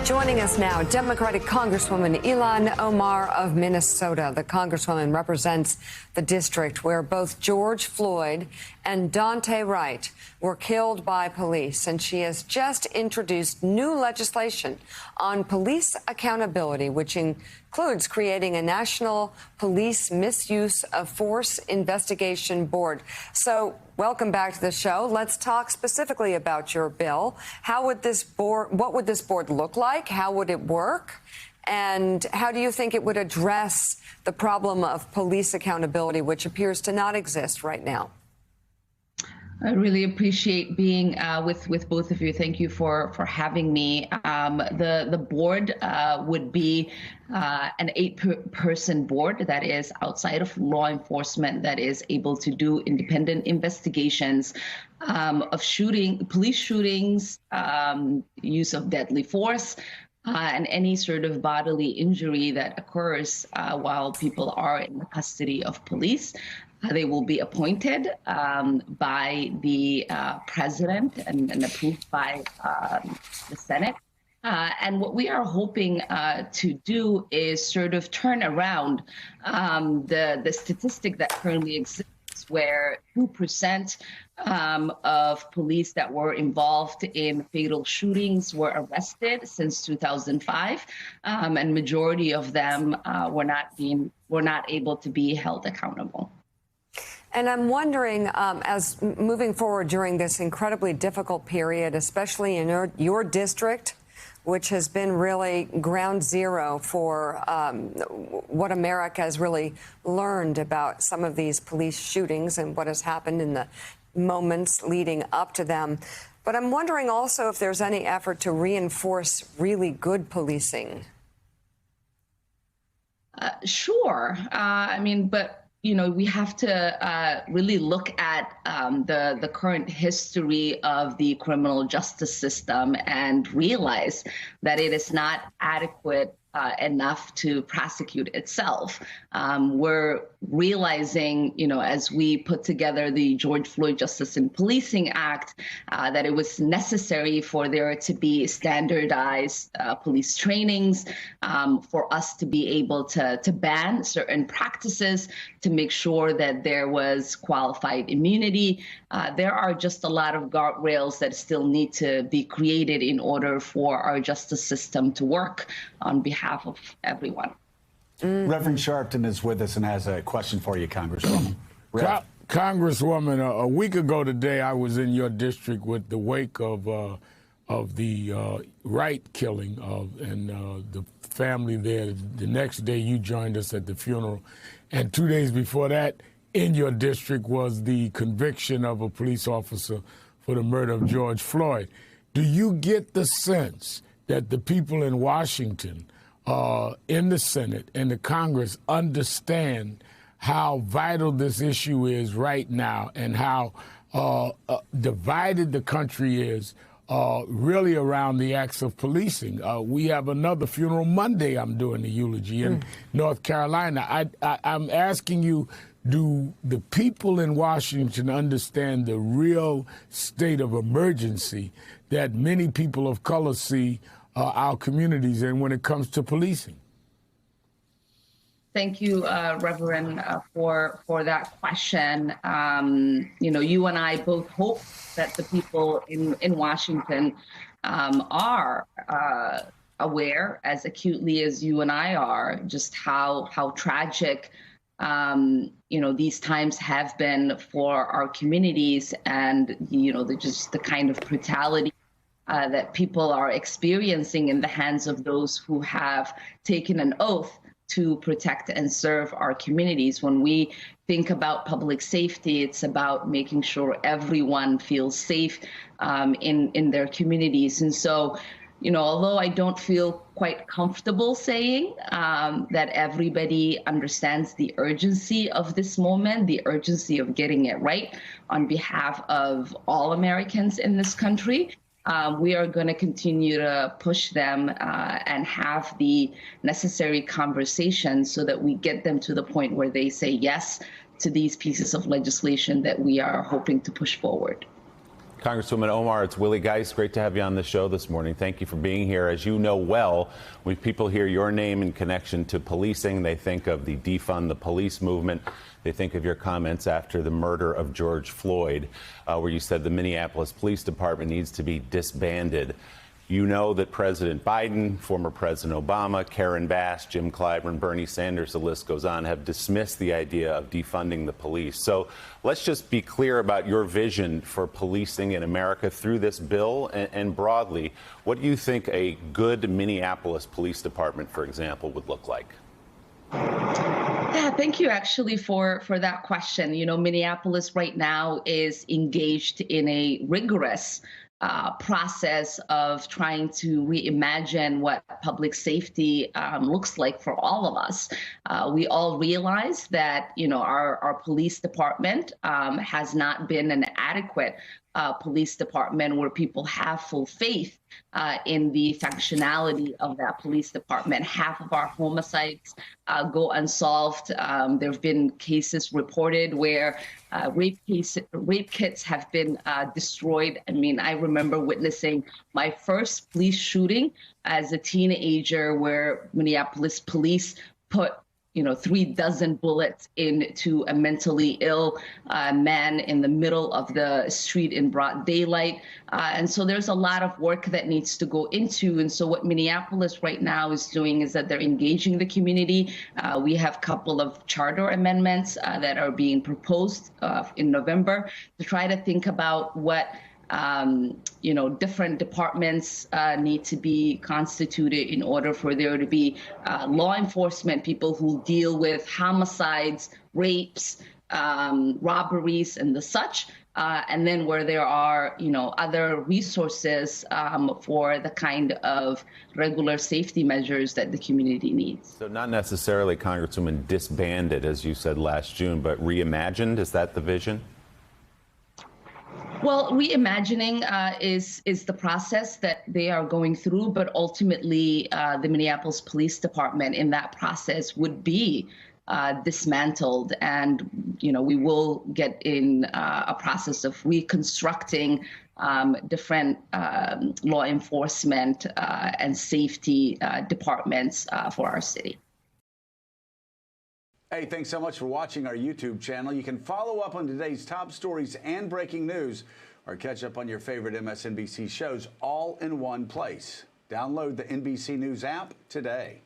Joining us now, Democratic Congresswoman Ilhan Omar of Minnesota. The Congresswoman represents the district where both George Floyd and Daunte Wright were killed by police. And she has just introduced new legislation on police accountability, which includes creating a national police misuse of force investigation board. So welcome back to the show. Let's talk specifically about your bill. What would this board look like? How would it work? And how do you think it would address the problem of police accountability, which appears to not exist right now? I really appreciate being with both of you. Thank you for having me. The board would be an 8-person board that is outside of law enforcement, that is able to do independent investigations of police shootings, use of deadly force, and any sort of bodily injury that occurs while people are in the custody of police. They will be appointed by the president and approved by the Senate. And what we are hoping to do is sort of turn around the statistic that currently exists, where 2% of police that were involved in fatal shootings were arrested since 2005, and majority of them were not able to be held accountable. And I'm wondering, as moving forward during this incredibly difficult period, especially in your district, which has been really ground zero for what America has really learned about some of these police shootings and what has happened in the moments leading up to them. But I'm wondering also if there's any effort to reinforce really good policing. Sure. But we have to really look at the current history of the criminal justice system and realize that it is not adequate enough to prosecute itself. We're realizing, as we put together the George Floyd Justice in Policing Act, that it was necessary for there to be standardized police trainings, for us to be able to ban certain practices, to make sure that there was qualified immunity. There are just a lot of guardrails that still need to be created in order for our justice system to work on behalf of everyone. Reverend Sharpton is with us and has a question for you, Congresswoman. Congresswoman, a week ago today, I was in your district with the wake of the Wright killing and the family there. The next day, you joined us at the funeral. And 2 days before that, in your district was the conviction of a police officer for the murder of George Floyd. Do you get the sense that the people in Washington, in the Senate and the Congress, understand how vital this issue is right now and how divided the country is really around the acts of policing? We have another funeral Monday. I'm doing the eulogy in North Carolina. I'm asking you, do the people in Washington understand the real state of emergency that many people of color see our communities in when it comes to policing? Thank you, Reverend, for that question. You and I both hope that the people in Washington are aware, as acutely as you and I are, just how tragic these times have been for our communities, and the kind of brutality that people are experiencing in the hands of those who have taken an oath to protect and serve our communities. When we think about public safety, it's about making sure everyone feels safe in their communities. And so, although I don't feel quite comfortable saying that everybody understands the urgency of this moment, the urgency of getting it right on behalf of all Americans in this country, we are going to continue to push them and have the necessary conversations so that we get them to the point where they say yes to these pieces of legislation that we are hoping to push forward. Congresswoman Omar, it's Willie Geist. Great to have you on the show this morning. Thank you for being here. As you know well, when people hear your name in connection to policing, they think of the defund the police movement. They think of your comments after the murder of George Floyd, where you said the Minneapolis Police Department needs to be disbanded. You know that President Biden, former President Obama, Karen Bass, Jim Clyburn, Bernie Sanders, the list goes on, have dismissed the idea of defunding the police. So let's just be clear about your vision for policing in America through this bill and broadly. What do you think a good Minneapolis Police Department, for example, would look like? Yeah, thank you actually for that question. You know, Minneapolis right now is engaged in a rigorous process of trying to reimagine what public safety looks like for all of us. We all realize that, you know, our police department has not been an adequate police department where people have full faith in the functionality of that police department. Half of our homicides go unsolved. There have been cases reported where rape kits have been destroyed. I mean, I remember witnessing my first police shooting as a teenager where Minneapolis police put 36 bullets into a mentally ill man in the middle of the street in broad daylight. And so there's a lot of work that needs to go into. And so what Minneapolis right now is doing is that they're engaging the community. We have a couple of charter amendments that are being proposed in November to try to think about what different departments need to be constituted in order for there to be law enforcement people who deal with homicides, rapes, robberies, and the such. And then where there are, other resources for the kind of regular safety measures that the community needs. So not necessarily, Congresswoman, disbanded, as you said last June, but reimagined. Is that the vision? Well, reimagining is the process that they are going through, but ultimately the Minneapolis Police Department in that process would be dismantled, and we will get in a process of reconstructing different law enforcement and safety departments for our city. Hey, thanks so much for watching our YouTube channel. You can follow up on today's top stories and breaking news, or catch up on your favorite MSNBC shows all in one place. Download the NBC News app today.